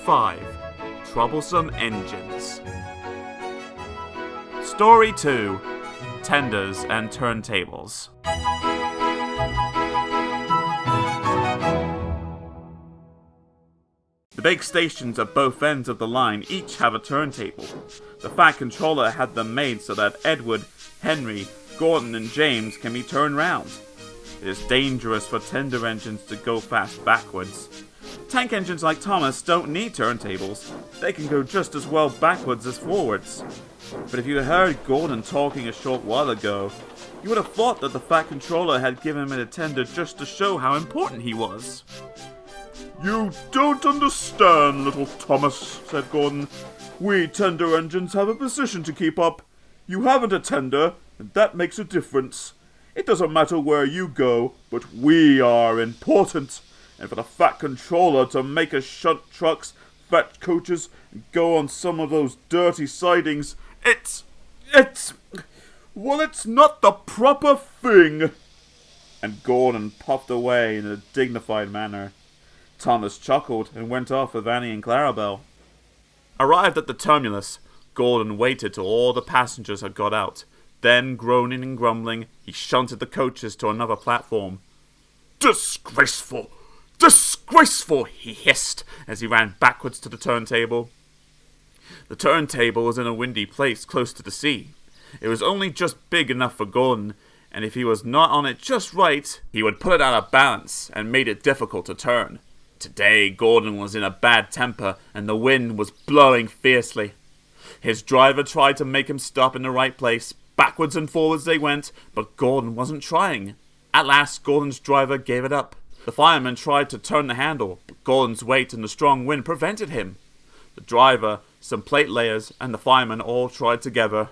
5, Troublesome Engines. Story 2, Tenders and Turntables. The big stations at both ends of the line each have a turntable. The Fat Controller had them made so that Edward, Henry, Gordon, and James can be turned round. It is dangerous for tender engines to go fast backwards. Tank engines like Thomas don't need turntables. They can go just as well backwards as forwards. But if you heard Gordon talking a short while ago, you would have thought that the Fat Controller had given him a tender just to show how important he was. "You don't understand, little Thomas," said Gordon. "We tender engines have a position to keep up. You haven't a tender, and that makes a difference. It doesn't matter where you go, but we are important. And for the Fat Controller to make us shunt trucks, fat coaches, and go on some of those dirty sidings, it's not the proper thing." And Gordon puffed away in a dignified manner. Thomas chuckled and went off with Annie and Clarabelle. Arrived at the terminus, Gordon waited till all the passengers had got out. Then, groaning and grumbling, he shunted the coaches to another platform. "Disgraceful! Disgraceful!" he hissed as he ran backwards to the turntable. The turntable was in a windy place close to the sea. It was only just big enough for Gordon, and if he was not on it just right, he would put it out of balance and made it difficult to turn. Today, Gordon was in a bad temper, and the wind was blowing fiercely. His driver tried to make him stop in the right place. Backwards and forwards they went, but Gordon wasn't trying. At last, Gordon's driver gave it up. The fireman tried to turn the handle, but Gordon's weight and the strong wind prevented him. The driver, some plate layers, and the fireman all tried together.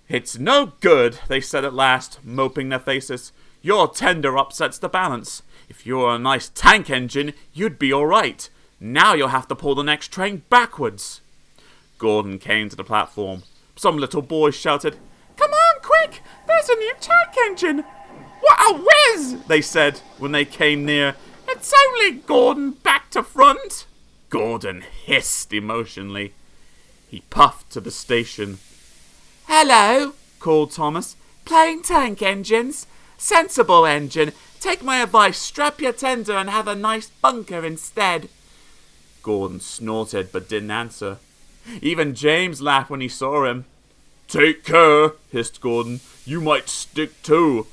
"It's no good," they said at last, moping their faces. "Your tender upsets the balance. If you were a nice tank engine, you'd be all right. Now you'll have to pull the next train backwards." Gordon came to the platform. Some little boys shouted, "Come on, quick! There's a new tank engine!" "What a whiz!" they said when they came near. "It's only Gordon back to front." Gordon hissed emotionally. He puffed to the station. "Hello," called Thomas. "Plain tank engines? Sensible engine. Take my advice, strap your tender and have a nice bunker instead." Gordon snorted but didn't answer. Even James laughed when he saw him. "Take care," hissed Gordon. "You might stick too."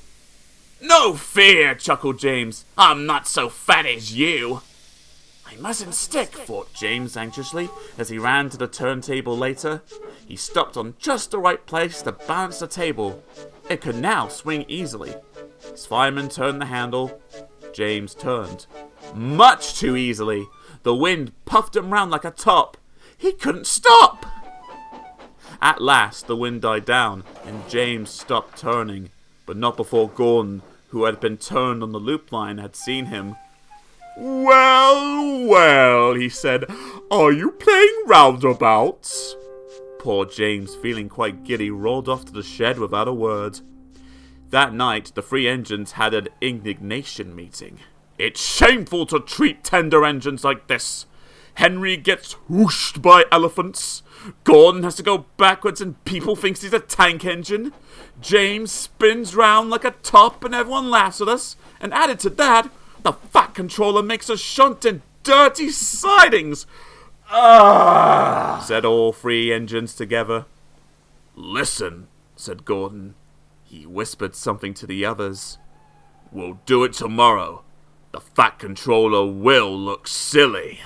"No fear," chuckled James. "I'm not so fat as you." "I mustn't stick," thought James anxiously as he ran to the turntable later. He stopped on just the right place to balance the table. It could now swing easily. His fireman turned the handle. James turned. Much too easily. The wind puffed him round like a top. He couldn't stop. At last the wind died down, and James stopped turning, but not before Gordon, who had been turned on the loop line, had seen him. Well, well," he said, "are you playing roundabouts?" Poor James, feeling quite giddy, rolled off to the shed without a word. That night, the three engines had an indignation meeting. "It's shameful to treat tender engines like this. Henry gets whooshed by elephants. Gordon has to go backwards and people thinks he's a tank engine. James spins round like a top and everyone laughs at us. And added to that, the Fat Controller makes us shunt in dirty sidings." "Ah!" said all three engines together. "Listen," said Gordon. He whispered something to the others. "We'll do it tomorrow. The Fat Controller will look silly."